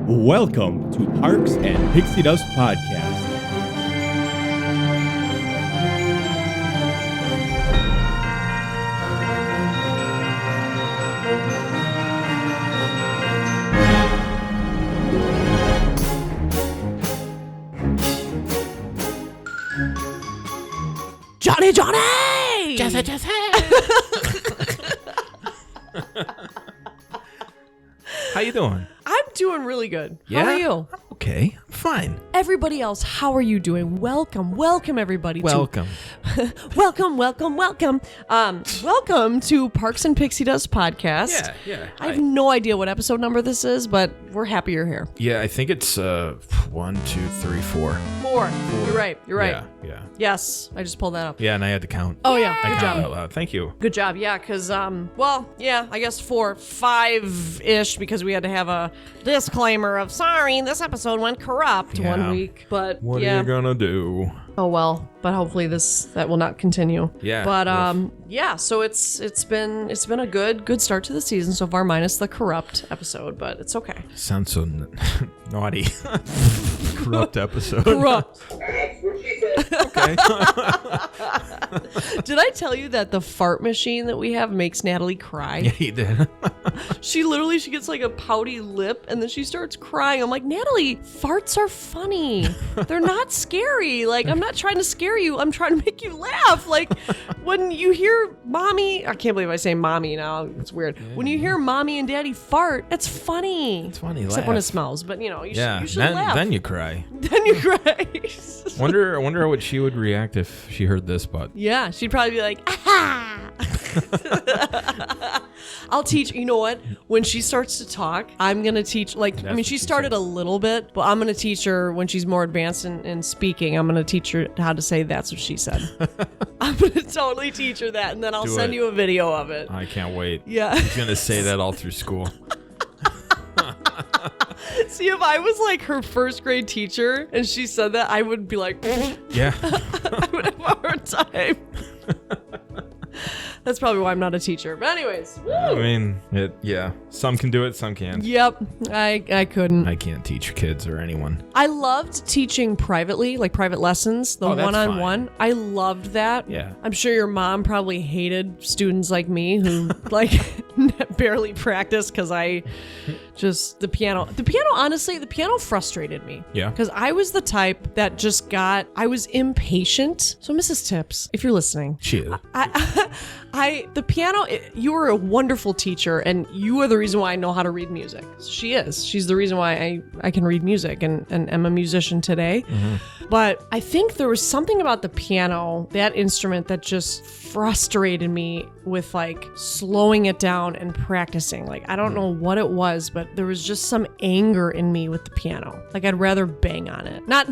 Welcome to Parks and Pixie Dust Podcast. Johnny! Jesse! How you doing? I'm doing really good. Yeah? How are you? Okay, fine. Everybody else, how are you doing? Welcome everybody. Welcome. Welcome. Welcome to Parks and Pixie Dust Podcast. Yeah. I have no idea what episode number this is, but we're happy you're here. Yeah, I think it's 1, 2, 3, 4. 4. You're right. Yeah. Yes, I just pulled that up. Yeah, and I had to count. Oh yeah, I good counted job. out loud. Thank you. Good job, yeah, because, I guess 4, 5-ish, because we had to have a disclaimer of, sorry, this episode went corrupt 1 week, but What yeah. are you gonna do? Oh well, but hopefully that will not continue. Yeah. But so it's been a good start to the season so far, minus the corrupt episode, but it's okay. Sounds so naughty. Corrupt episode. Corrupt. Okay. Did I tell you that the fart machine that we have makes Natalie cry? Yeah, you did. She gets like a pouty lip and then she starts crying. I'm like, Natalie, farts are funny. They're not scary. Like, I'm not trying to scare you. I'm trying to make you laugh. Like, when you hear mommy, I can't believe I say mommy now. It's weird. Yeah. When you hear mommy and daddy fart, it's funny. It's funny. Except laugh. when it smells. But, you should laugh. Then you cry. Then you cry. Wonder what she would react if she heard this, but yeah, she'd probably be like, aha! I'll teach, you know what? When she starts to talk, I'm going to teach, she started a little bit, but I'm going to teach her when she's more advanced in speaking. I'm going to teach her how to say that's what she said. I'm going to totally teach her that, and then I'll send you a video of it. I can't wait. Yeah. She's going to say that all through school. See, if I was like her first grade teacher and she said that, I would be like, yeah. I would have a hard time. That's probably why I'm not a teacher. But anyways, woo! I mean, some can do it, some can't. Yep, I couldn't. I can't teach kids or anyone. I loved teaching privately, like private lessons, the one-on-one. I loved that. Yeah. I'm sure your mom probably hated students like me who barely practice because the piano, honestly, the piano frustrated me. Yeah. Because I was the type that I was impatient. So Mrs. Tips, if you're listening. She is. The piano, you were a wonderful teacher and you are the reason why I know how to read music. She is. She's the reason why I can read music and am a musician today. Mm-hmm. But I think there was something about the piano, that instrument, that just frustrated me with slowing it down and practicing. I don't know what it was, but there was just some anger in me with the piano. I'd rather bang on it. Not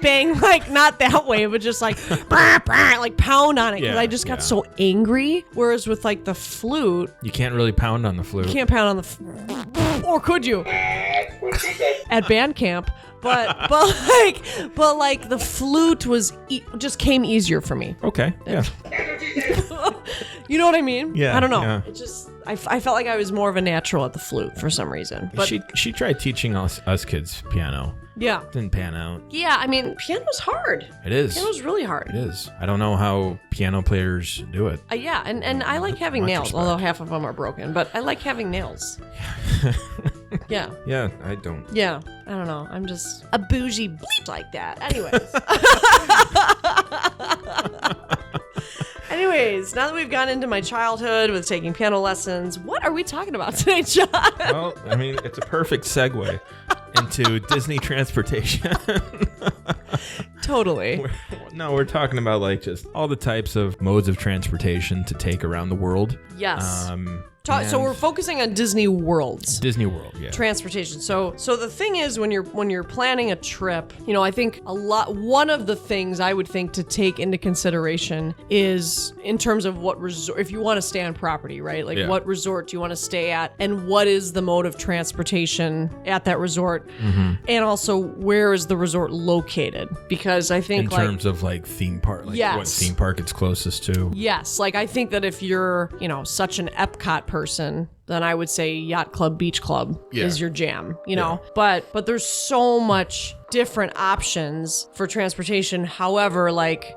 bang, not that way, but just pound on it. Because I just got so angry. Whereas with the flute, you can't really pound on the flute. You can't pound on the or could you? At band camp. But the flute was just came easier for me. Okay. Yeah. You know what I mean? Yeah. I don't know. Yeah. It just I felt like I was more of a natural at the flute for some reason. But she tried teaching us kids piano. Yeah. Didn't pan out. Yeah, I mean, piano's hard. It is. Piano's really hard. It is. I don't know how piano players do it. Yeah, and I like having nails, although half of them are broken. But I like having nails. Yeah. Yeah, I don't. Yeah, I don't know. I'm just a bougie bleep like that. Anyways, now that we've gone into my childhood with taking piano lessons, what are we talking about today, John? Well, I mean, it's a perfect segue into Disney transportation. Totally. We're talking about just all the types of modes of transportation to take around the world. Yes. So we're focusing on Disney Worlds. Disney World, yeah. Transportation. So the thing is, when you're planning a trip, I think one of the things I would think to take into consideration is in terms of what resort, if you want to stay on property, right? What resort do you want to stay at, and what is the mode of transportation at that resort, and also where is the resort located? Because I think in terms of theme park, yes. What theme park it's closest to. Yes, I think that if you're, such an Epcot person, then I would say Yacht Club, Beach Club Yeah. is your jam, you know? But there's so much different options for transportation. However, like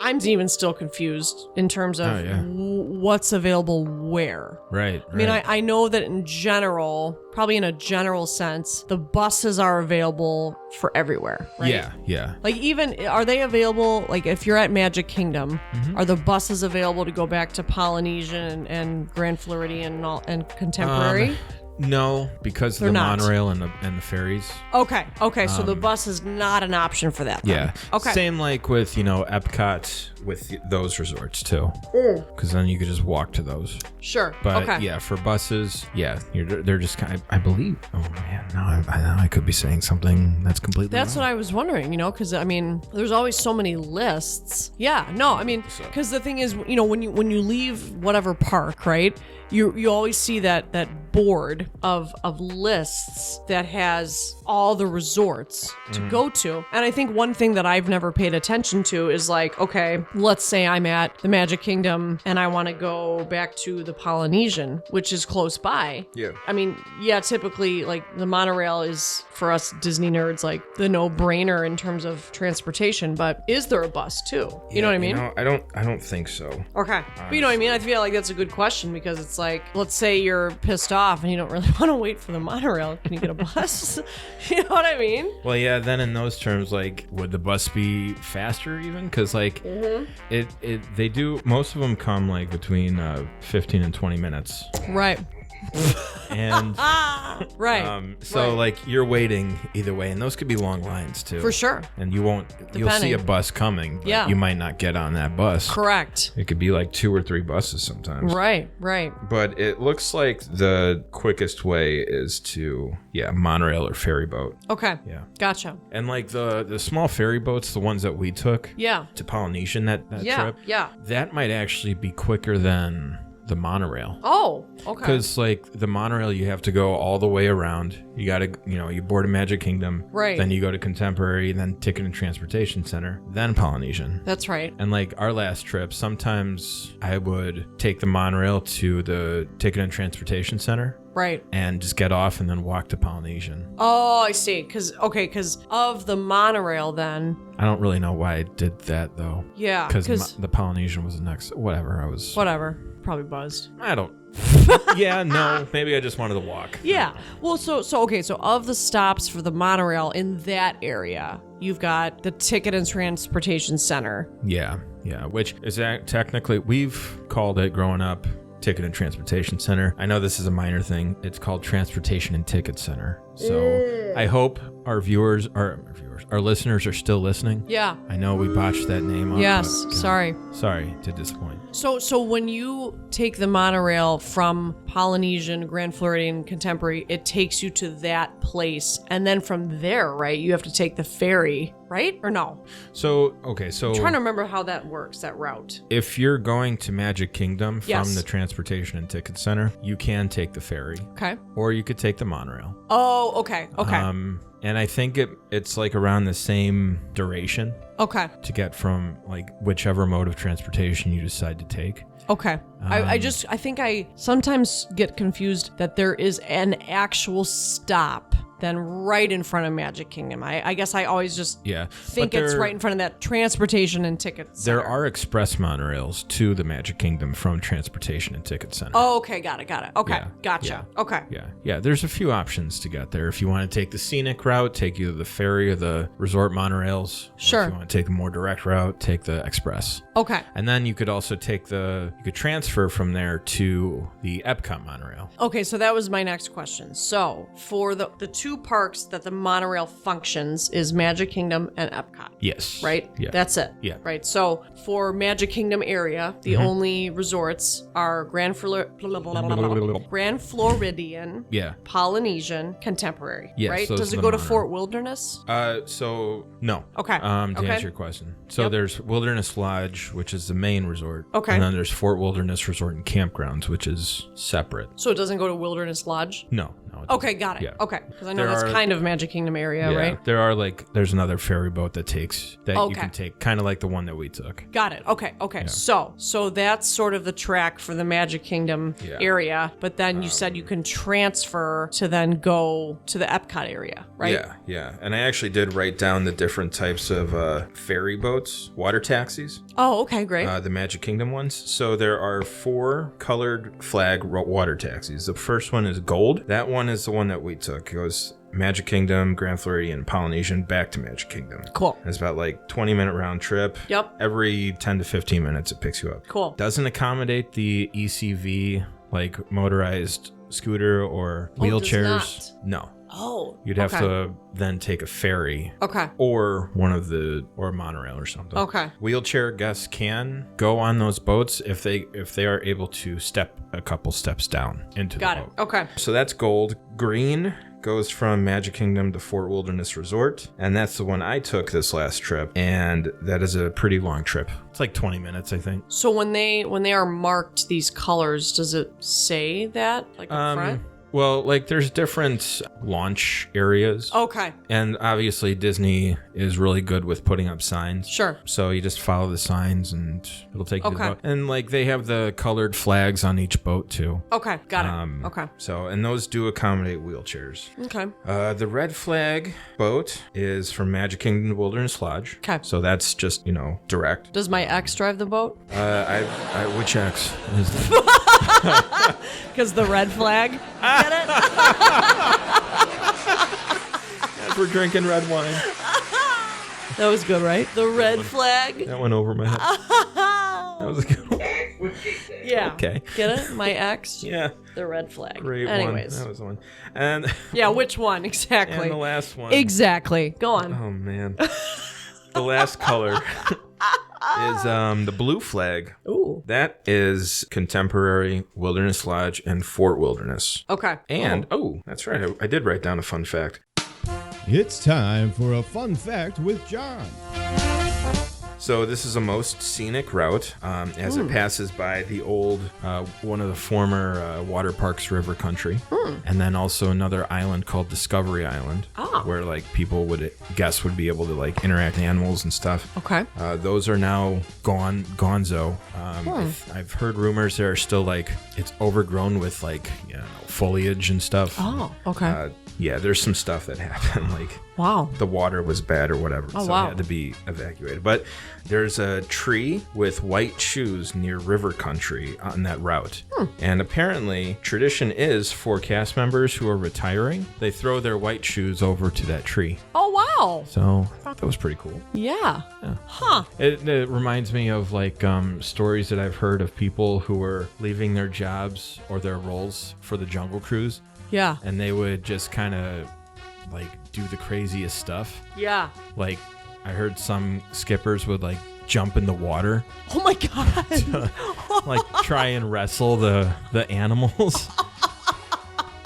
I'm even still confused in terms of what's available where. Right. I mean, I know that in general, probably in a general sense, the buses are available for everywhere, right? Yeah. Yeah. Like even, are they available, like if you're at Magic Kingdom, are the buses available to go back to Polynesian and Grand Floridian and Contemporary? No, because of They're the not. monorail and the ferries. Okay, so the bus is not an option for that then. Yeah. Okay. Same like with, Epcot with those resorts too. Because then you could just walk to those. Sure. But okay. yeah, for buses, they're just kind of, I believe. Oh man, now I could be saying something that's completely That's wrong. what I was wondering, because I mean, there's always so many lists. Yeah, no, I mean, because the thing is, when you leave whatever park, right? You always see that board of lists that has all the resorts to go to. And I think one thing that I've never paid attention to is like, okay, let's say I'm at the Magic Kingdom and I want to go back to the Polynesian, which is close by. Yeah. I mean, yeah, typically like the monorail is for us Disney nerds like the no-brainer in terms of transportation, but is there a bus too? You know what I mean? I don't think so. Okay. But you know what I mean? I feel like that's a good question because it's like, let's say you're pissed off and you don't really want to wait for the monorail. Can you get a bus? You know what I mean? Well, yeah, then in those terms, like, would the bus be faster even? Because, like, they do, most of them come, like, between 15 and 20 minutes. Right. And right. so like you're waiting either way, and those could be long lines too. For sure. And you'll see a bus coming, but you might not get on that bus. Correct. It could be like 2 or 3 buses sometimes. Right. But it looks like the quickest way is to monorail or ferry boat. Okay. Yeah. Gotcha. And like the small ferry boats, the ones that we took to Polynesian that trip. Yeah. That might actually be quicker than the monorail. Oh, okay. Because like the monorail, you have to go all the way around. You got to, you board a Magic Kingdom. Right. Then you go to Contemporary, then Ticket and Transportation Center, then Polynesian. That's right. And like our last trip, sometimes I would take the monorail to the Ticket and Transportation Center. Right. And just get off and then walk to Polynesian. Oh, I see. Because of the monorail then. I don't really know why I did that though. Yeah. Because the Polynesian was the next, whatever. Probably buzzed. I don't. No. Maybe I just wanted to walk. Yeah. Well, so of the stops for the monorail in that area, you've got the Ticket and Transportation Center. Yeah. Which is technically, we've called it growing up Ticket and Transportation Center. I know this is a minor thing. It's called Transportation and Ticket Center. So I hope our listeners are still listening. Yeah. I know we botched that name up. Yes. But, sorry to disappoint. So when you take the monorail from Polynesian, Grand Floridian, Contemporary, it takes you to that place. And then from there, right, you have to take the ferry, right? Or no? So I'm trying to remember how that works, that route. If you're going to Magic Kingdom from the Transportation and Ticket Center, you can take the ferry. Okay. Or you could take the monorail. Oh, okay. And I think it's like around the same duration. Okay. To get from like whichever mode of transportation you decide to take. Okay. I think I sometimes get confused that there is an actual stop then right in front of Magic Kingdom. I guess I always just think it's right in front of that Transportation and Ticket Center. There are express monorails to the Magic Kingdom from Transportation and Ticket Center. Oh, okay. Got it. Okay. Yeah. Gotcha. Yeah. Okay. Yeah. There's a few options to get there. If you want to take the scenic route, take either the ferry or the resort monorails. Sure. Or if you want to take the more direct route, take the express. Okay. And then you could also you could transfer from there to the Epcot monorail. Okay, so that was my next question. So for the 2 parks that the monorail functions is Magic Kingdom and Epcot. Yes. Right? Yeah. That's it. Yeah. Right. So for Magic Kingdom area, the only resorts are Grand Floridian, Polynesian, Contemporary. Yes, right? so Does it go to Fort Wilderness? So no. Okay. To answer your question. So there's Wilderness Lodge, which is the main resort. Okay. And then there's Fort Wilderness Resort and Campgrounds, which is separate. So it doesn't go to Wilderness Lodge? No. Okay, got it. Yeah. Okay, because I know that's kind of Magic Kingdom area, right? There are there's another ferry boat that you Okay. can take, kind of like the one that we took. Got it. Okay. Yeah. So that's sort of the track for the Magic Kingdom area, but then you said you can transfer to then go to the Epcot area, right? Yeah. And I actually did write down the different types of ferry boats, water taxis. Oh, okay, great. The Magic Kingdom ones. So there are 4 colored flag water taxis. The first one is gold. That one is the one that we took. It goes Magic Kingdom, Grand Floridian, Polynesian, back to Magic Kingdom. Cool. It's about 20-minute round trip. Yep. Every 10 to 15 minutes it picks you up. Cool. Doesn't accommodate the ECV, motorized scooter or wheelchairs. No. Oh. You'd have to then take a ferry. Okay. Or or a monorail or something. Okay. Wheelchair guests can go on those boats if they are able to step a couple steps down into the boat. Got it. Okay. So that's gold. Green goes from Magic Kingdom to Fort Wilderness Resort, and that's the one I took this last trip, and that is a pretty long trip. It's 20 minutes, I think. So when they are marked these colors, does it say that up front? Well, there's different launch areas. Okay. And obviously Disney is really good with putting up signs. Sure. So you just follow the signs and it'll take you to the Okay. boat. And they have the colored flags on each boat too. Okay. Got it. Okay. So, and those do accommodate wheelchairs. Okay. The red flag boat is from Magic Kingdom Wilderness Lodge. Okay. So that's just, direct. Does my ex drive the boat? Which ex is that? Because the red flag. Get it? We're drinking red wine. That was good, right? The red flag. That went over my head. That was a good one. Yeah. Okay. Get it? My ex. Yeah. The red flag. Great Anyways. one. That was the one. And Yeah, which one exactly? and the last one. Exactly. Go on. Oh man. The last color is the blue flag. Ooh. That is Contemporary, Wilderness Lodge, and Fort Wilderness. Okay. And that's right. I did write down a fun fact. It's time for a fun fact with John. So this is a most scenic route as it passes by the old, one of the former water parks, River Country, and then also another island called Discovery Island, where people guests would be able to interact with animals and stuff. Okay. Those are now gonzo. I've heard rumors there are still it's overgrown with foliage and stuff. Oh, okay. Yeah, there's some stuff that happened Wow. the water was bad or whatever, so wow. it had to be evacuated. But there's a tree with white shoes near River Country on that route. And apparently, tradition is for cast members who are retiring, they throw their white shoes over to that tree. Oh, wow. So I thought that was pretty cool. Yeah. Huh. It reminds me of stories that I've heard of people who were leaving their jobs or their roles for the Jungle Cruise, Yeah. and they would just kind of do the craziest stuff. Yeah. I heard some skippers would jump in the water, Oh my God. to, try and wrestle the animals.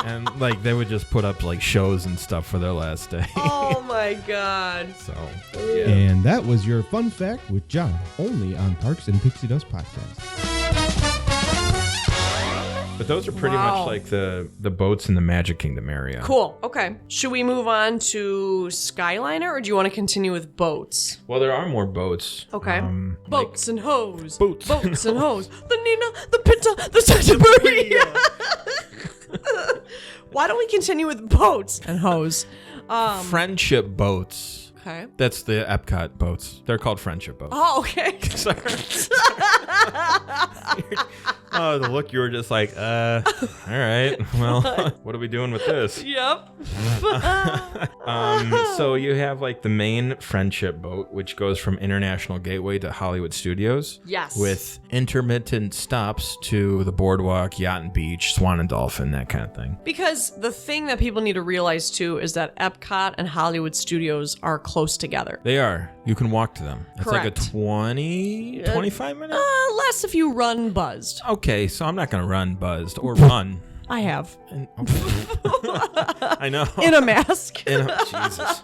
And they would just put up shows and stuff for their last day. Oh my God. So yeah. And that was your fun fact with John, only on Parks and Pixie Dust Podcast. But those are pretty Wow. much the boats in the Magic Kingdom area. Cool. Okay. Should we move on to Skyliner, or do you want to continue with boats? Well, there are more boats. Okay. Boats and hose. Boats Boats and hose. The Nina, the Pinta, the Santa Maria. Why don't we continue with boats and hose? Friendship boats. Okay. That's the Epcot boats. They're called friendship boats. Oh, okay. Sorry. Oh, the look, you were just all right, well, what are we doing with this? Yep. So you have the main friendship boat, which goes from International Gateway to Hollywood Studios. Yes. With intermittent stops to the Boardwalk, Yacht and Beach, Swan and Dolphin, that kind of thing. Because the thing that people need to realize too is that Epcot and Hollywood Studios are close together. They are. You can walk to them. It's Correct. a 25 minute? Less if you run buzzed. Okay, so I'm not going to run buzzed or run. I have. I know. In a mask. Jesus.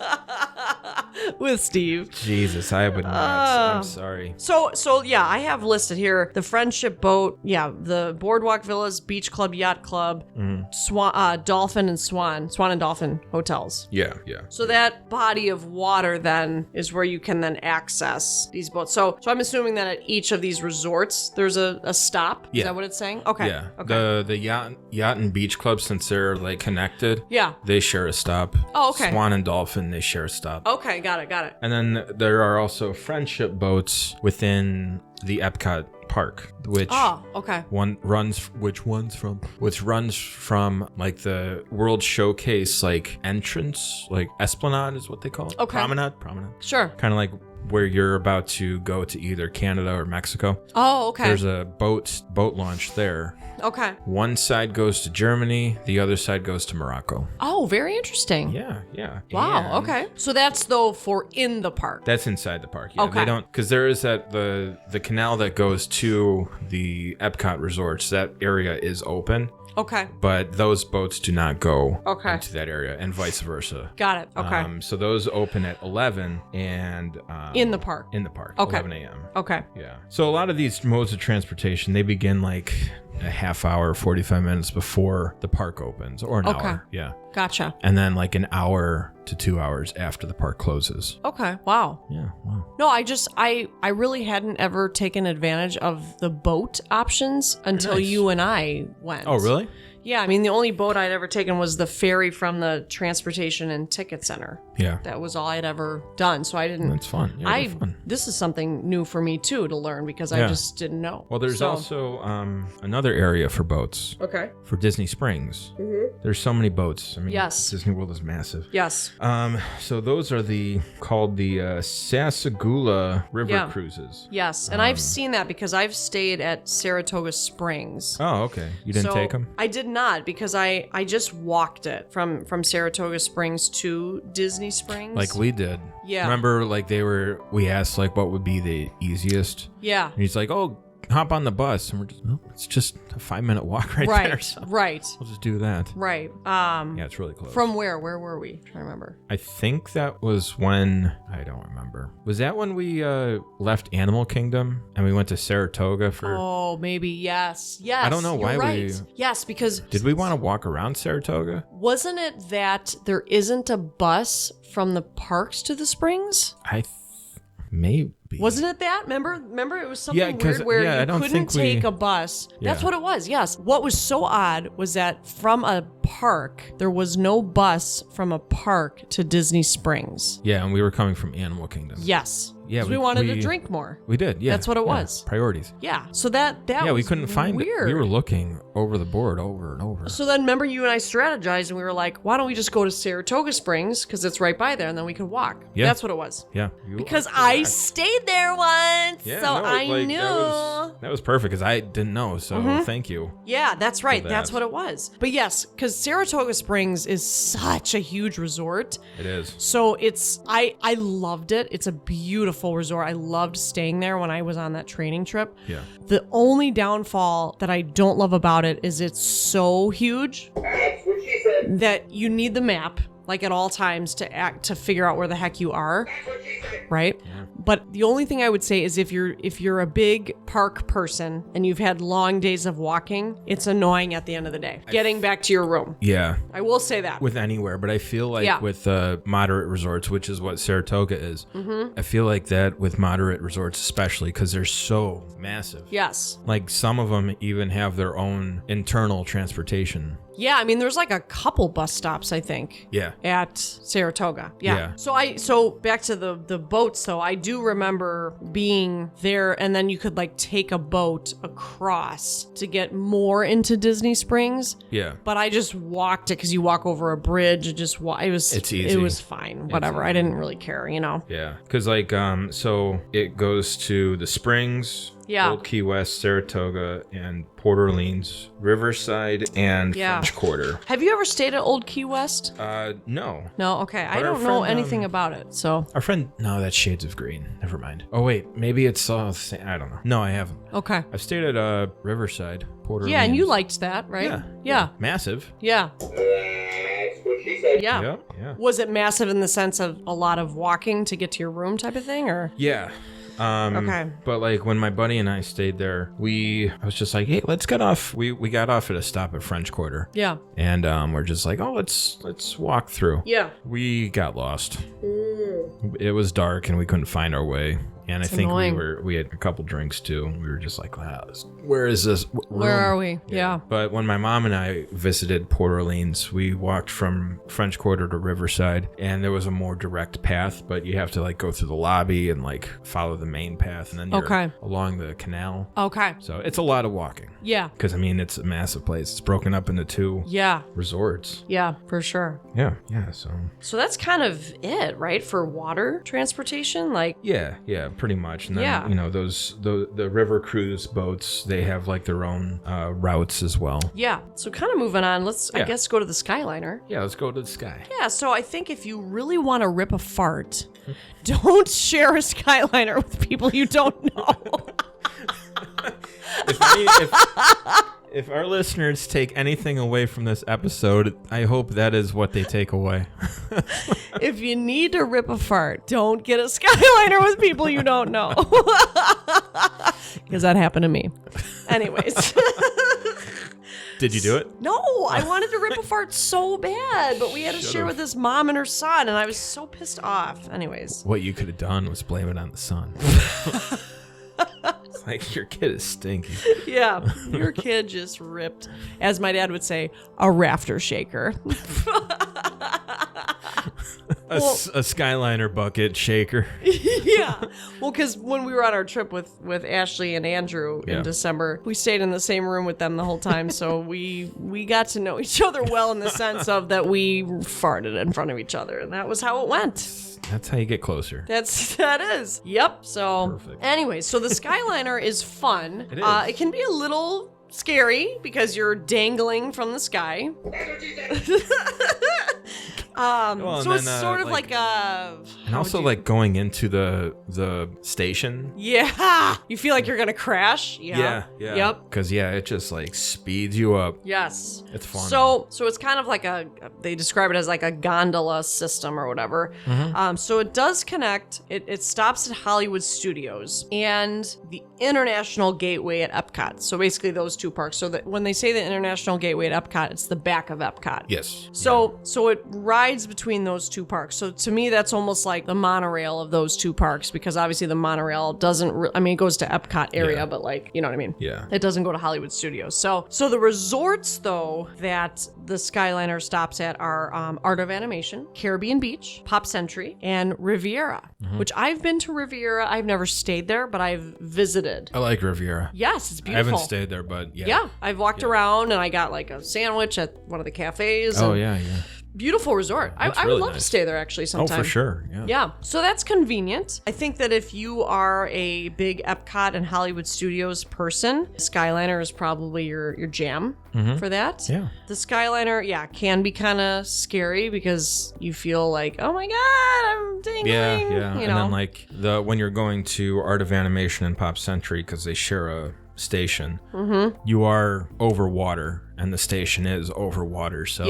with Steve. Jesus, I would not. I'm sorry. So yeah, I have listed here the Friendship Boat, the Boardwalk Villas, Beach Club, Yacht Club, Dolphin and Swan and Dolphin hotels. Yeah. So that body of water then is where you can then access these boats. So I'm assuming that at each of these resorts there's a stop. Yeah. Is that what it's saying? Okay. Yeah. Okay. The yacht and beach club, since they're like connected. Yeah. They share a stop. Oh, okay. Swan and Dolphin, they share a stop. Okay, got it. And then there are also friendship boats within the Epcot park, which runs from like the World Showcase like entrance, like Esplanade is what they call it. Okay. Promenade. Sure. Kind of like where you're about to go to either Canada or Mexico. Oh, okay. There's a boat launch there. Okay. One side goes to Germany, the other side goes to Morocco. Oh, very interesting. Yeah. Wow. And Okay. So that's though for in the park. that's inside the park. Yeah. Okay. They don't, because there is the canal that goes to the Epcot resorts. That area is open. Okay. But those boats do not go Okay. into that area, and vice versa. Got it. Okay. So those open at 11 and in the park. Okay. 11 a.m. Okay. Yeah. So a lot of these modes of transportation, they begin like a half hour, 45 minutes before the park opens, or an hour. Yeah. Gotcha. And then like an hour to 2 hours after the park closes. Okay. Wow. Yeah. Wow. No, I really hadn't ever taken advantage of the boat options until Nice. you and I went. Oh, really? Yeah, I mean, the only boat I'd ever taken was the ferry from the Transportation and Ticket Center. Yeah. That was all I'd ever done, so I didn't. That's fun. Yeah, they're fun. This is something new for me too to learn because I just didn't know. Well, there's So- also another area for boats. Okay. For Disney Springs. There's so many boats. I mean, Yes. Disney World is massive. Yes. So those are called the Sasagula River Cruises. Yes, and I've seen that because I've stayed at Saratoga Springs. Oh, okay. You didn't take them? I did not because I just walked it from Saratoga Springs to Disney Springs. Like we did. Yeah. Remember, like we asked like what would be the easiest? Yeah. And he's like, oh, hop on the bus. And we're just, no, it's just a 5-minute walk right there. So Right. we'll just do that. Right. Yeah, it's really close. From where? Where were we? I'm trying to remember. I think that was when, I don't remember. Was that when we left Animal Kingdom and we went to Saratoga for... Oh, maybe. Yes. Yes. I don't know why you're right. we... Yes, because... Did we want to walk around Saratoga? Wasn't it that there isn't a bus from the parks to the springs? Maybe. Wasn't it that? Remember it was something Yeah, 'cause- weird where yeah, I you don't couldn't think we- take a bus. That's Yeah. what it was, yes. What was so odd was that from a park, there was no bus from a park to Disney Springs. Yeah, and we were coming from Animal Kingdom. Yes. Yeah, 'Cause we wanted to drink more. We did, yeah. That's what it yeah, was. Priorities. Yeah. So that Yeah, we was couldn't find it. weird. We were looking over the board over and over. So then remember you and I strategized and we were like, why don't we just go to Saratoga Springs because it's right by there and then we could walk. Yeah. That's what it was. Yeah. Because I stayed there once, Yeah, so no, I like, knew. That was perfect because I didn't know, so thank you. Yeah, that's right. that. That's what it was. But yes, because Saratoga Springs is such a huge resort. It is. So I loved it. It's a beautiful resort. I loved staying there when I was on that training trip. Yeah. The only downfall that I don't love about it is it's so huge that you need the map like at all times to figure out where the heck you are. Right? Yeah. But the only thing I would say is if you're a big park person and you've had long days of walking, it's annoying at the end of the day. Getting back to your room. Yeah. I will say that. With anywhere, but I feel like Yeah. with moderate resorts, which is what Saratoga is, I feel like that with moderate resorts, especially because they're so massive. Yes. Like some of them even have their own internal transportation. Yeah, I mean there's like a couple bus stops, I think. Yeah. At Saratoga. Yeah. Yeah. So back to the boats though, I do remember being there and then you could like take a boat across to get more into Disney Springs. Yeah. But I just walked it because you walk over a bridge and just It's easy. It was fine. Whatever. I didn't really care, you know. Yeah. Because like, so it goes to the Springs, Yeah. Old Key West, Saratoga, and Port Orleans, Riverside, and Yeah. French Quarter. Have you ever stayed at Old Key West? No. No, okay. I But our don't know friend, anything about it, so Our friend, no, that's Shades of Green. Never mind. Oh wait, maybe it's I don't know. No, I haven't. okay. I've stayed at Riverside, Port Orleans. Yeah, and you liked that, right? Yeah. Massive. Yeah. Yeah. Yeah. Was it massive in the sense of a lot of walking to get to your room type of thing, or? Yeah. Okay. But like when my buddy and I stayed there, I was just like, hey, let's get off. We got off at a stop at French Quarter. Yeah. And we're just like, oh, let's walk through. Yeah. We got lost. It was dark and we couldn't find our way. And I think annoying. we had a couple drinks too. We were just like, wow, where is this room? Where are we? Yeah. But when my mom and I visited Port Orleans, we walked from French Quarter to Riverside, and there was a more direct path, but you have to like go through the lobby and like follow the main path, and then you're along the canal. Okay. So it's a lot of walking. Yeah. Because I mean, it's a massive place. It's broken up into 2 resorts. Yeah, for sure. Yeah. So that's kind of it, right? For water transportation? Like, Yeah, pretty much. And then, you know, the river cruise boats, they have like their own routes as well. yeah. So kind of moving on, let's, I guess, go to the Skyliner. Yeah, let's go to the sky. Yeah, so I think if you really want to rip a fart, don't share a Skyliner with people you don't know. If our listeners take anything away from this episode, I hope that is what they take away. If you need to rip a fart, don't get a Skyliner with people you don't know. Because that happened to me. Anyways. Did you do it? No, I wanted to rip a fart so bad, but we had to share with his mom and her son, and I was so pissed off. Anyways. What you could have done was blame it on the sun. It's like, your kid is stinky. Yeah, your kid just ripped, as my dad would say, a rafter shaker. A Skyliner bucket shaker. Yeah. Well, because when we were on our trip with Ashley and Andrew in December, we stayed in the same room with them the whole time. So we got to know each other well in the sense of that we farted in front of each other. And that was how it went. That's how you get closer. That is. Yep. So anyways, so the Skyliner is fun. It is. It can be a little scary because you're dangling from the sky. So it's sort of like a... And also like going into the station. Yeah. You feel like you're going to crash. Yeah. Yep. Because, it just like speeds you up. Yes. It's fun. So it's kind of like they describe it as like a gondola system or whatever. Mm-hmm. So it does connect. It stops at Hollywood Studios and the International Gateway at Epcot. So basically those two parks. So that when they say the International Gateway at Epcot, it's the back of Epcot. Yes. So it rides between those two parks. So to me, that's almost like the monorail of those two parks, because obviously the monorail doesn't, it goes to Epcot area, but like, you know what I mean? Yeah. It doesn't go to Hollywood Studios. So the resorts though that the Skyliner stops at are Art of Animation, Caribbean Beach, Pop Century, and Riviera, which I've been to Riviera. I've never stayed there, but I've visited. I like Riviera. Yes, it's beautiful. I haven't stayed there, but yeah. Yeah, I've walked around and I got like a sandwich at one of the cafes. Oh, and yeah. Beautiful resort. I really would love to nice. stay there actually sometime. Oh, for sure. Yeah. Yeah, so that's convenient. I think that if you are a big Epcot and Hollywood Studios person, Skyliner is probably your jam for that. Yeah. The Skyliner, can be kind of scary because you feel like, oh my God, I'm dangling. Yeah. You And know? then like when you're going to Art of Animation and Pop Century, because they share a station, you are over water and the station is over water. So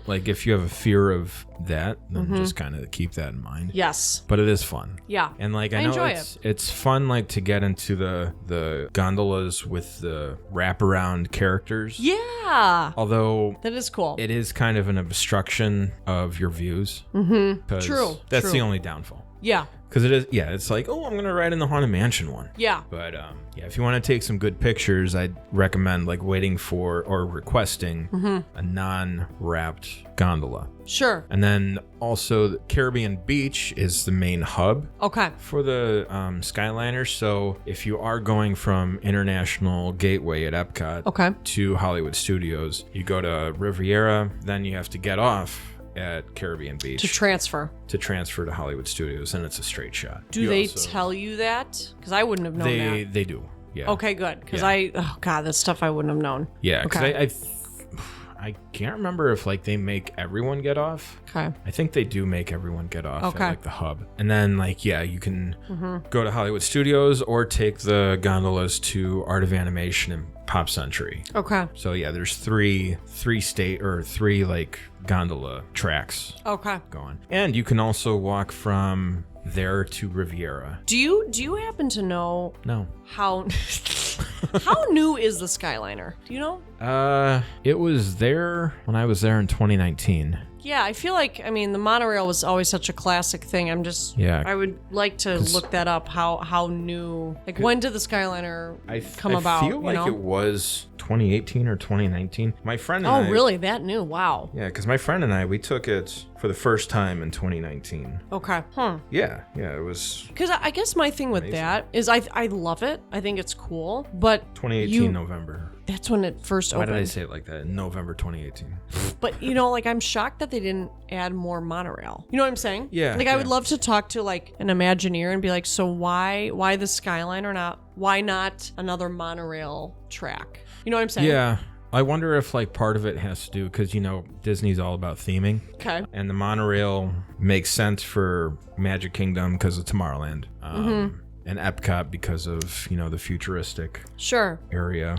like if you have a fear of that, then just kind of keep that in mind. Yes. But it is fun. Yeah. And like I know enjoy it's fun like to get into the gondolas with the wraparound characters. Yeah. Although That is cool. it is kind of an obstruction of your views. True. That's the only downfall. Yeah. Because it is, it's like, oh, I'm going to ride in the Haunted Mansion one. Yeah. But if you want to take some good pictures, I'd recommend like waiting for or requesting a non-wrapped gondola. Sure. And then also the Caribbean Beach is the main hub Okay. for the Skyliner. So if you are going from International Gateway at Epcot to Hollywood Studios, you go to Riviera, then you have to get off at Caribbean Beach To transfer. to Hollywood Studios, and it's a straight shot. Do they tell you that? Because I wouldn't have known that. They do. Yeah. Okay, good. Because that stuff I wouldn't have known. Yeah, because Okay. I can't remember if like they make everyone get off. Okay. I think they do make everyone get off Okay. at like the hub. And then like, yeah, you can go to Hollywood Studios or take the gondolas to Art of Animation and Pop Century. Okay. So yeah, there's three like gondola tracks Okay. going. And you can also walk from there to Riviera. Do you happen to know No. how new is the Skyliner? Do you know? It was there when I was there in 2019. Yeah, I feel like, I mean, the monorail was always such a classic thing. I would like to look that up. How new? Like, when did the Skyliner come about? I feel like it was 2018 or 2019. My friend and I. Oh, really? That new? Wow. Yeah, because my friend and I, we took it for the first time in 2019. Okay. Yeah, it was Because I guess my thing with that is I love it. I think it's cool. But 2018 November. that's when it first Why opened. did I say it like that? In November 2018. But, like, I'm shocked that they didn't add more monorail. You know what I'm saying? Yeah, Like, I would yeah. love to talk to, like, an Imagineer and be like, so why the Skyliner not? Why not another monorail track? You know what I'm saying? Yeah. I wonder if like part of it has to do because Disney's all about theming. Okay. And the monorail makes sense for Magic Kingdom because of Tomorrowland. And Epcot because of, the futuristic Sure. area.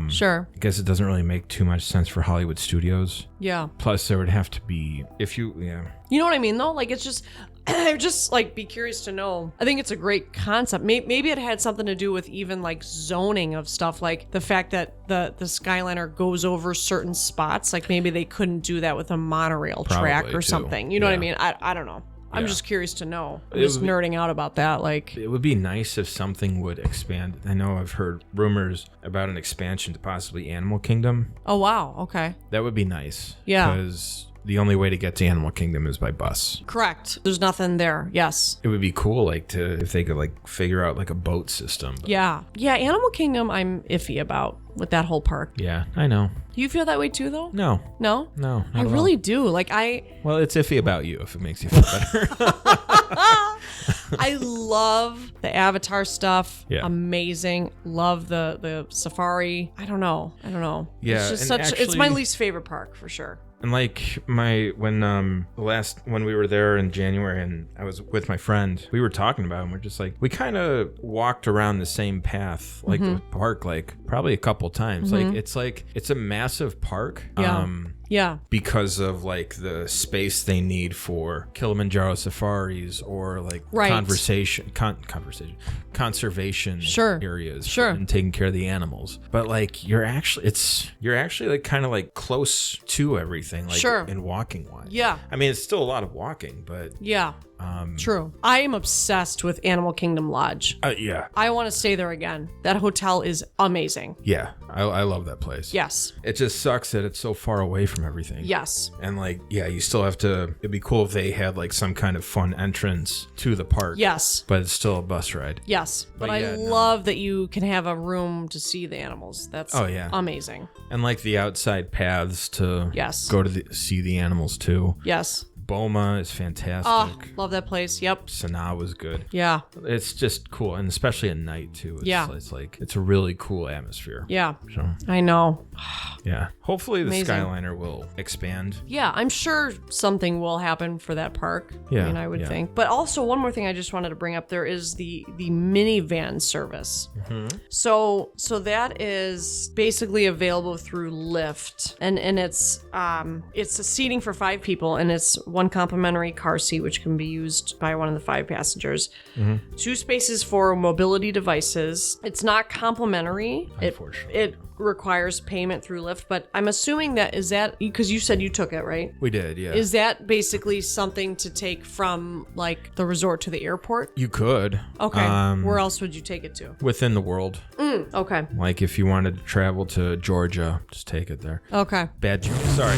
Sure. I guess it doesn't really make too much sense for Hollywood Studios. Yeah. Plus, there would have to be, You know what I mean, though? Like, it's just, I would just, like, be curious to know. I think it's a great concept. Maybe it had something to do with even, like, zoning of stuff, like the fact that the Skyliner goes over certain spots. Like, maybe they couldn't do that with a monorail track Probably, or too. something. You know what I Yeah. mean? I don't know. I'm Yeah. just curious to know. I'm It just would be- nerding out about that. Like, It would be nice if something would expand. I know I've heard rumors about an expansion to possibly Animal Kingdom. oh, wow. Okay. That would be nice. Yeah. Because the only way to get to Animal Kingdom is by bus. Correct. There's nothing there. Yes. It would be cool, if they could figure out a boat system. But Yeah. Yeah. Animal Kingdom, I'm iffy about with that whole park. yeah, I know. Do you feel that way too, though? No, No? not I at all. really do. Like, Well, it's iffy about you if it makes you feel better. I love the Avatar stuff. Yeah. Amazing. Love the safari. I don't know. Yeah, It's just and it's my actually- least favorite park for sure. And when we were there in January and I was with my friend, we were talking about it and we're just we kind of walked around the same path, the park, probably a couple times. It's a massive park. Yeah. Yeah. Because of the space they need for Kilimanjaro safaris or Right. conservation Sure. areas Sure. and taking care of the animals. But you're actually kind of close to everything Sure. in walking wise. Yeah. I mean, it's still a lot of walking, but Yeah. True. I am obsessed with Animal Kingdom Lodge. yeah. I want to stay there again. That hotel is amazing. Yeah. I love that place. Yes. It just sucks that it's so far away from everything. Yes. And you still have to, it'd be cool if they had some kind of fun entrance to the park. Yes. But it's still a bus ride. Yes. But I yeah, no. love that you can have a room to see the animals. That's amazing. And the outside paths to Yes. go to see the animals too. Yes. Boma is fantastic. Oh, love that place. Yep. Sanaa was good. Yeah. It's just cool, and especially at night too. It's it's a really cool atmosphere. Yeah. So I know. yeah, hopefully the Amazing. Skyliner will expand. Yeah, I'm sure something will happen for that park. Yeah, I mean, I would yeah. think. But also, one more thing I just wanted to bring up: there is the minivan service. Mm-hmm. So that is basically available through Lyft, and it's a seating for 5 people, and it's 1 complimentary car seat, which can be used by one of the 5 passengers. 2 spaces for mobility devices. It's not complimentary. Unfortunately. It requires payment through Lyft, but I'm assuming is that because you said you took it, right? We did, yeah. Is that basically something to take from the resort to the airport? You could. Okay. Where else would you take it to? Within the world. Okay. If you wanted to travel to Georgia, just take it there. Okay. Bad joke. Sorry.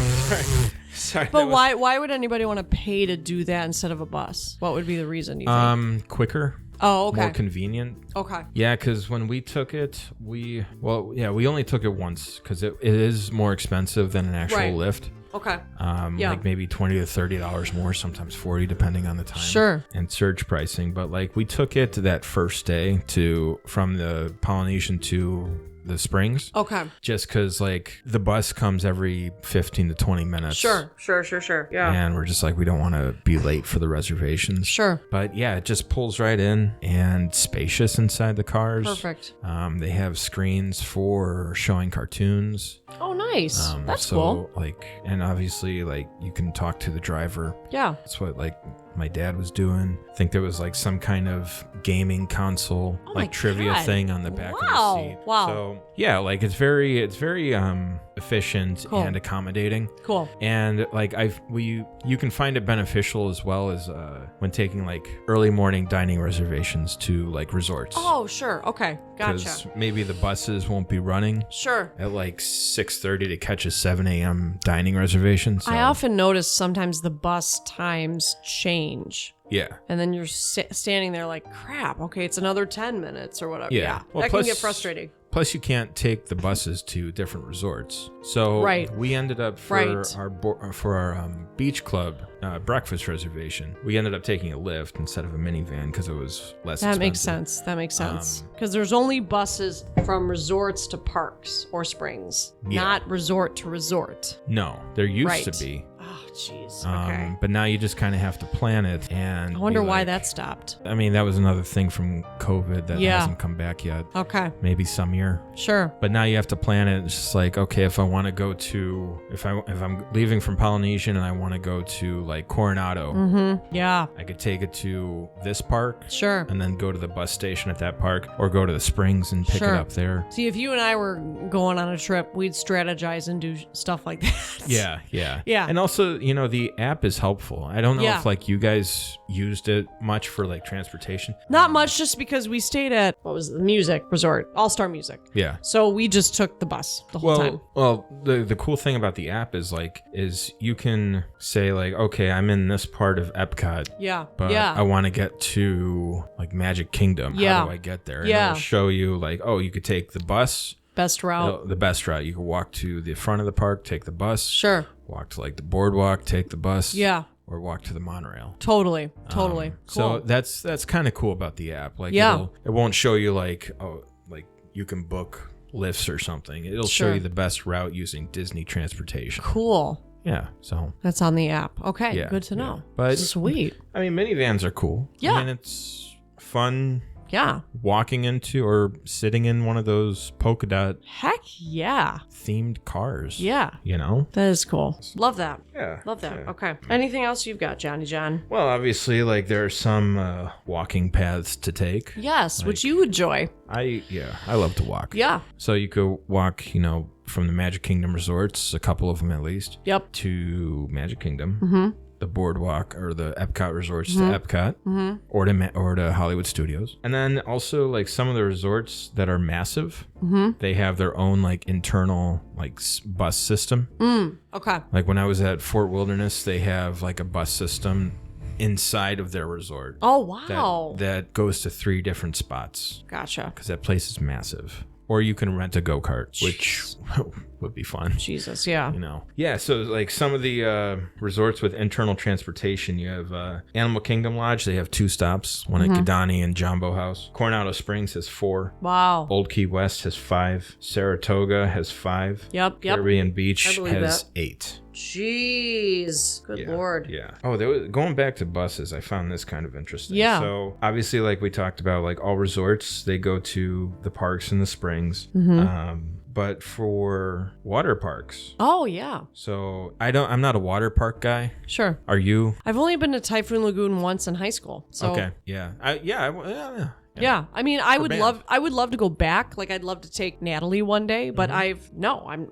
Sorry. But why would anybody want to pay to do that instead of a bus? What would be the reason, you think? Quicker. Oh, okay. More convenient. Okay. Yeah, because when we took it, we only took it once because it is more expensive than an actual Right. lift. Okay. Yeah. Maybe $20 to $30 more, sometimes $40 depending on the time. Sure. And surge pricing, but we took it that first day from the Polynesian to the Springs. Okay. Just because like the bus comes every 15 to 20 minutes. Sure. Yeah. And we're just like, we don't want to be late for the reservations. Sure. But yeah, it just pulls right in and spacious inside the cars. Perfect. They have screens for showing cartoons. Oh, nice. That's so, cool. Like, and obviously, like, you can talk to the driver. Yeah. That's what, like, my dad was doing. I think there was, like, some kind of gaming console, like, trivia thing on the back of the seat. Wow. So, yeah, like, it's very efficient and accommodating. Cool. And, like, you can find it beneficial as well as when taking, like, early morning dining reservations to, like, resorts. Oh, sure. Okay. Gotcha. Because maybe the buses won't be running. Sure. At like 6:30 to catch a 7 a.m. dining reservation. So. I often notice sometimes the bus times change. Yeah. And then you're standing there like, crap, okay, it's another 10 minutes or whatever. Yeah. Well, that can get frustrating. Plus, you can't take the buses to different resorts. So we ended up for our beach club breakfast reservation, we ended up taking a Lyft instead of a minivan because it was less expensive. That makes sense. Because there's only buses from resorts to parks or springs, not resort to resort. No, there used to be. Oh, jeez. Okay. But now you just kind of have to plan it. And I wonder why that stopped. I mean, that was another thing from COVID that hasn't come back yet. Okay. Maybe some year. Sure. But now you have to plan it. It's just like, okay, if I want to go to, if I'm leaving from Polynesian and I want to go to like Coronado, I could take it to this park. Sure. And then go to the bus station at that park or go to the Springs and pick it up there. See, if you and I were going on a trip, we'd strategize and do stuff like that. Yeah. And also, the app is helpful. I don't know if like you guys used it much for like transportation. Not much, just because we stayed at, what was it, the music resort, All-Star Music. Yeah. So we just took the bus the whole time. Well, the cool thing about the app is you can say like, okay, I'm in this part of Epcot. Yeah. But I want to get to like Magic Kingdom. Yeah. How do I get there? And it'll show you like, oh, you could take the bus. Best route. The best route. You could walk to the front of the park, take the bus. Sure. Walk to like the boardwalk, take the bus. Yeah. Or walk to the monorail. Totally. Cool. So that's kind of cool about the app. Like it won't show you like, oh, like you can book lifts or something. It'll show you the best route using Disney transportation. Cool. Yeah. So that's on the app. Okay. Yeah, good to know. But sweet. I mean, minivans are cool. Yeah. I mean, it's fun. Yeah. Walking into or sitting in one of those polka dot themed cars. Yeah. That is cool. Love that. Yeah. Love that. Yeah. Okay. Anything else you've got, Johnny John? Well, obviously, like there are some walking paths to take. Yes, which you enjoy. I love to walk. Yeah. So you could walk, from the Magic Kingdom resorts, a couple of them at least. Yep. To Magic Kingdom. The boardwalk or the Epcot resorts to Epcot or to Hollywood Studios. And then also like some of the resorts that are massive, they have their own like internal like bus system. Okay. Like when I was at Fort Wilderness, they have like a bus system inside of their resort. Oh, wow. That goes to 3 different spots. Gotcha. Because that place is massive. Or you can rent a go-kart, which would be fun. Jesus, yeah. Yeah, so like some of the resorts with internal transportation, you have Animal Kingdom Lodge. They have 2 stops, one at Kidani and Jumbo House. Coronado Springs has 4. Wow. Old Key West has 5. Saratoga has 5. Yep. Caribbean Beach has 8. Jeez. Good Lord. Yeah. Oh, going back to buses, I found this kind of interesting. Yeah. So obviously, like we talked about, like all resorts, they go to the parks and the springs. But for water parks. Oh, yeah. So I'm not a water park guy. Sure. Are you? I've only been to Typhoon Lagoon once in high school. So. Okay. Yeah. Yeah, I mean, I would love to go back. Like, I'd love to take Natalie one day, but I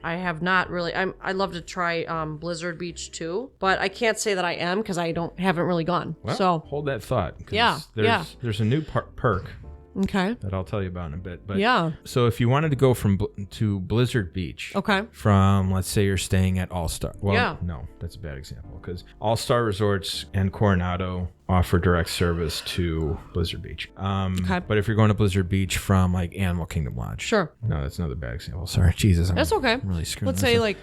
have not really. I'd love to try Blizzard Beach too, but I can't say that I am because haven't really gone. Well, so hold that thought. Yeah, There's a new perk. Okay. That I'll tell you about in a bit. But yeah. So if you wanted to go to Blizzard Beach. Okay. From, let's say you're staying at All-Star. Well, no, that's a bad example because All-Star Resorts and Coronado offer direct service to Blizzard Beach. Okay. But if you're going to Blizzard Beach from like Animal Kingdom Lodge. Sure. No, that's another bad example. Sorry. Jesus. That's okay. I'm really screwing Let's this say up. like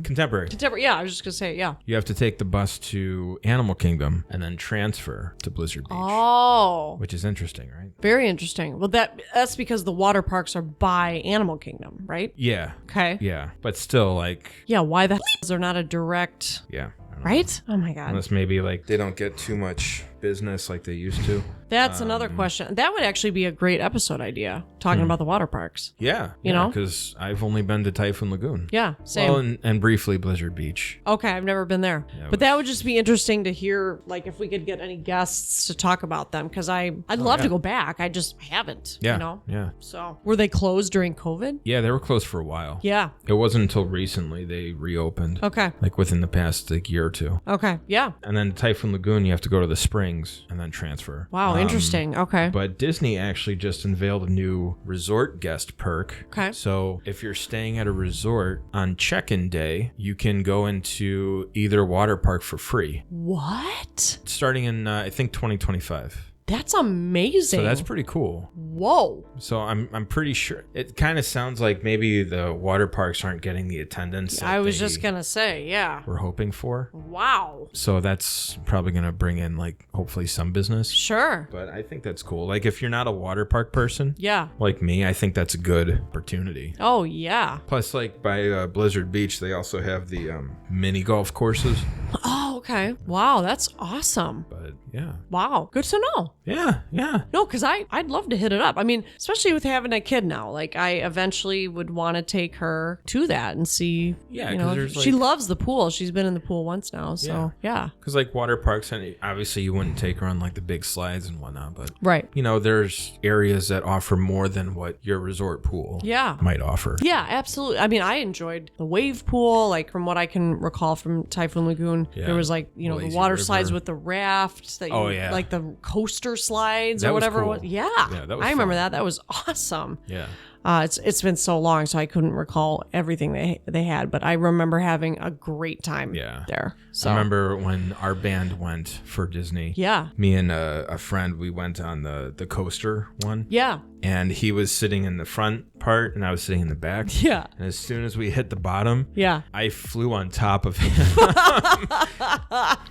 Contemporary. yeah, I was just gonna say, yeah. You have to take the bus to Animal Kingdom and then transfer to Blizzard Beach. Oh. Which is interesting, right? Very interesting. Well, that's because the water parks are by Animal Kingdom, right? Yeah. Okay. Yeah. But still, like, Yeah, why the hell is there not a direct, yeah. I don't know. right? Oh my God. Unless maybe like they don't get too much business like they used to. That's another question. That would actually be a great episode idea, talking about the water parks. Yeah. You know? Because I've only been to Typhoon Lagoon. Yeah, same. Well, and briefly Blizzard Beach. Okay, I've never been there. Yeah, but that would just be interesting to hear, like, if we could get any guests to talk about them, because I'd love to go back. I just haven't, Yeah. you know? Yeah. So, were they closed during COVID? Yeah, they were closed for a while. Yeah. It wasn't until recently they reopened. Okay. Like within the past like year or two. Okay. Yeah. And then Typhoon Lagoon, you have to go to the springs and then transfer. Wow, interesting. Okay. But Disney actually just unveiled a new resort guest perk. Okay. So if you're staying at a resort on check-in day, you can go into either water park for free. What? Starting in, I think, 2025. That's amazing. So that's pretty cool. Whoa. So I'm pretty sure it kind of sounds like maybe the water parks aren't getting the attendance that I was they just going to say, yeah. were hoping for. Wow. So that's probably going to bring in like hopefully some business. Sure. But I think that's cool. Like if you're not a water park person, Yeah. like me, I think that's a good opportunity. Oh, yeah. Plus, like by Blizzard Beach, they also have the mini golf courses. Oh, okay. Wow, that's awesome. But yeah, Wow. Good to know. yeah. No, because I'd love to hit it up. I mean, especially with having a kid now. Like, I eventually would want to take her to that and see. Yeah, you 'cause know, there's, she like- loves the pool. She's been in the pool once now. So, yeah. Because like water parks, and obviously you wouldn't take her on like the big slides and whatnot, but Right. you know, there's areas that offer more than what your resort pool Yeah. might offer. Yeah, absolutely. I mean, I enjoyed the wave pool. Like, from what I can recall from Typhoon Lagoon, Yeah. there was like, you know, the Lazy water river. slides with the raft. That you, Oh, yeah. Like the coaster slides That or was whatever cool. it was. Yeah. Yeah, that was I remember fun. that. That was awesome. Yeah. It's been so long, so I couldn't recall everything they had, but I remember having a great time there. So I remember when our band went for Disney. Yeah. Me and a friend, we went on the coaster one. Yeah. And he was sitting in the front part and I was sitting in the back. Yeah. And as soon as we hit the bottom, Yeah. I flew on top of him.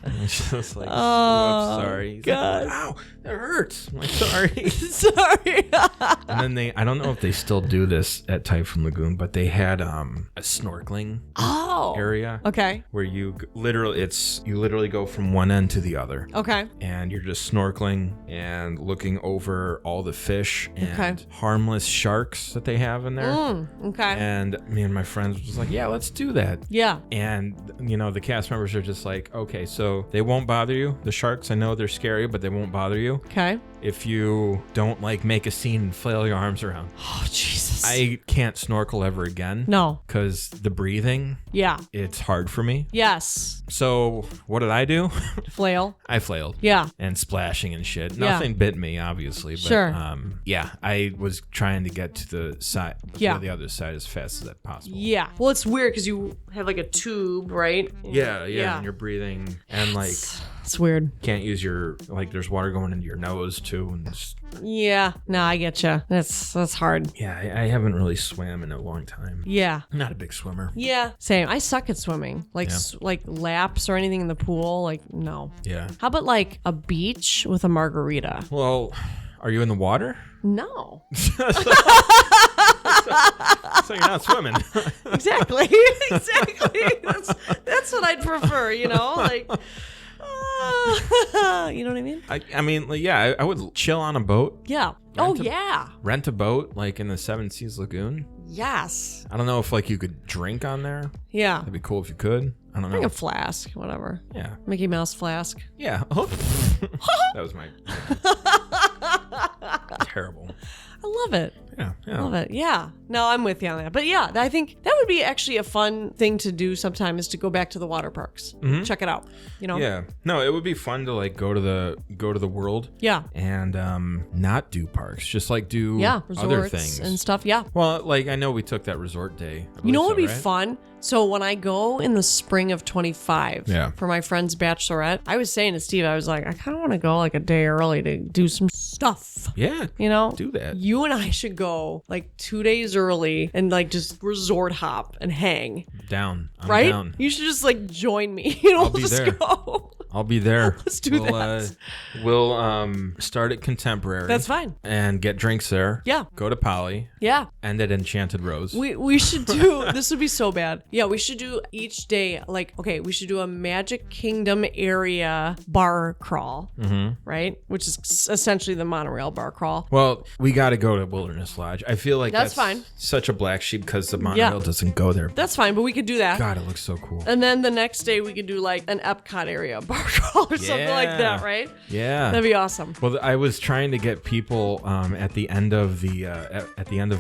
And it's just like, whoops, sorry. He's God. like, ow, that hurts. I'm like, sorry. Sorry. And then I don't know if they still do this at Typhoon Lagoon, but they had a snorkeling Oh. area Okay. where you literally go from one end to the other. Okay. And you're just snorkeling and looking over all the fish and Okay. harmless sharks that they have in there. Okay. And me and my friends was like, yeah, let's do that. Yeah. And, you know, the cast members are just like, okay, so they won't bother you. The sharks, I know they're scary, but they won't bother you Okay. if you don't, like, make a scene and flail your arms around. Oh, Jesus. I can't snorkel ever again. No. Because the breathing, Yeah. it's hard for me. Yes. So what did I do? Flail. I flailed. Yeah. And splashing and shit. Yeah. Nothing bit me, obviously. But, Sure. yeah, I was trying to get to the side, Yeah. to the other side as fast as possible. Yeah. Well, it's weird because you have like a tube, right? Yeah, and you're breathing and like It's weird. can't use your like. There's water going into your nose too, and Yeah. No, I get you. That's hard. yeah, I haven't really swam in a long time. Yeah. I'm not a big swimmer. Yeah. Same. I suck at swimming. Like Yeah. like laps or anything in the pool. Like no. Yeah. How about like a beach with a margarita? Well, are you in the water? No. So you're not swimming. Exactly. Exactly. That's what I'd prefer. You know, like. You know what I mean? I mean, like, yeah, I would chill on a boat. Yeah. Rent a boat like in the Seven Seas Lagoon. Yes. I don't know if like you could drink on there. Yeah. That'd be cool if you could. I don't Bring know. a flask, whatever. Yeah. Mickey Mouse flask. Yeah. That was my terrible. I love it. Yeah. Love it. Yeah. No, I'm with you on that. But yeah, I think that would be actually a fun thing to do sometime is to go back to the water parks. Check it out. You know? Yeah. No, it would be fun to like go to the world. Yeah. And not do parks, just like do other resorts things and stuff. Yeah. Well, like I know we took that resort day. You know what would be right? fun? So when I go in the spring of 25 Yeah. for my friend's bachelorette, I was saying to Steve, I was like, I kind of want to go like a day early to do some stuff. Yeah. You know? Do that. You and I should go like 2 days early and like just resort hop and hang. Down. I'm Right? down. You should just like join me. You know, I'll be let's there. go. I'll be there. Let's do that. We'll start at Contemporary. That's fine. And get drinks there. Yeah. Go to Poly. Yeah. End at Enchanted Rose. We should do, this would be so bad. Yeah, we should do each day, like, okay, we should do a Magic Kingdom area bar crawl, right? Which is essentially the monorail bar crawl. Well, we got to go to Wilderness Lodge. I feel like That's fine. Such a black sheep because the monorail doesn't go there. That's fine, but we could do that. God, it looks so cool. And then the next day we could do like an Epcot area bar crawl or something like that, right? Yeah. That'd be awesome. Well, I was trying to get people at the end of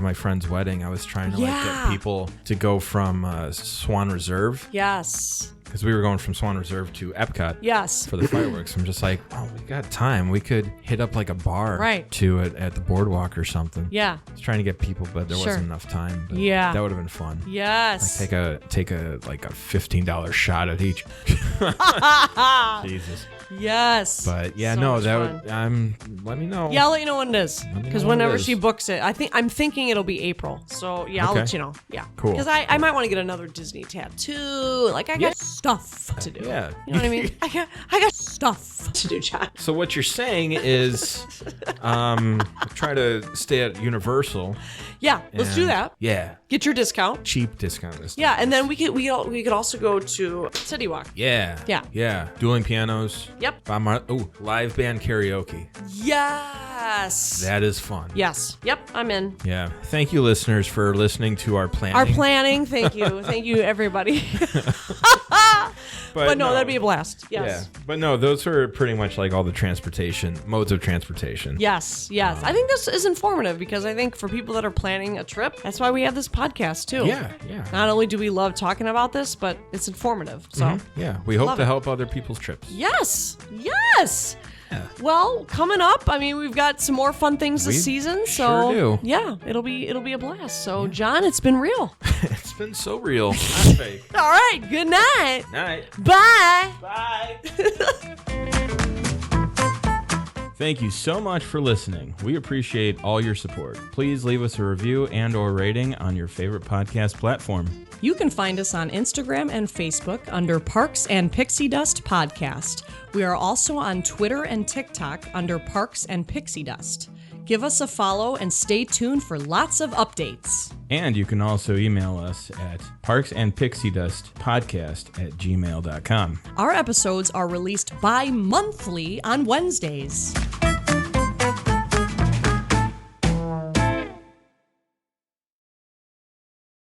my friend's wedding. I was trying to like get people to go from Swan Reserve Yes. because we were going from Swan Reserve to Epcot. Yes. For the fireworks. I'm just like, oh, we got time. We could hit up like a bar to it at the boardwalk or something. Yeah. I was trying to get people, but there wasn't enough time. But Yeah. that would have been fun. Yes. Like take a like a $15 shot at each. Jesus. Yes. But yeah, So no, much that fun. would let me know. Yeah, I'll let you know when it is. me know Because when it whenever is. she books it, I'm thinking it'll be April. So yeah, I'll Okay. let you know. Yeah. Cool. Because I might want to get another Disney tattoo. Like I got stuff to do. Yeah. You know what I mean? I got stuff to do, John. So what you're saying is try to stay at Universal. Yeah, let's do and- that. Yeah. Get your discount. Cheap discount this time. Yeah, and then we could also go to City Walk. Yeah. Yeah. Yeah. Dueling pianos. Yep. Live band karaoke. Yes. That is fun. Yes. Yep, I'm in. Yeah. Thank you, listeners, for listening to our planning. Our planning, thank you. Thank you, everybody. But no, that'd be a blast. Yes. Yeah. But no, those are pretty much like all the modes of transportation. Yes, yes. I think this is informative because I think for people that are planning a trip, that's why we have this podcast too. Yeah. Yeah. Not only do we love talking about this, but it's informative. So, Yeah. We hope Love to it. help other people's trips. yes, yes. Yeah. Well, coming up, I mean, we've got some more fun things this We season. So, sure do. yeah, it'll be a blast. So, John, it's been real. It's been so real. Not fake. All right, good night. Night. Bye. Bye. Thank you so much for listening. We appreciate all your support. Please leave us a review and/or rating on your favorite podcast platform. You can find us on Instagram and Facebook under Parks and Pixie Dust Podcast. We are also on Twitter and TikTok under Parks and Pixie Dust. Give us a follow and stay tuned for lots of updates. And you can also email us at parksandpixiedustpodcast@gmail.com. Our episodes are released bi-monthly on Wednesdays.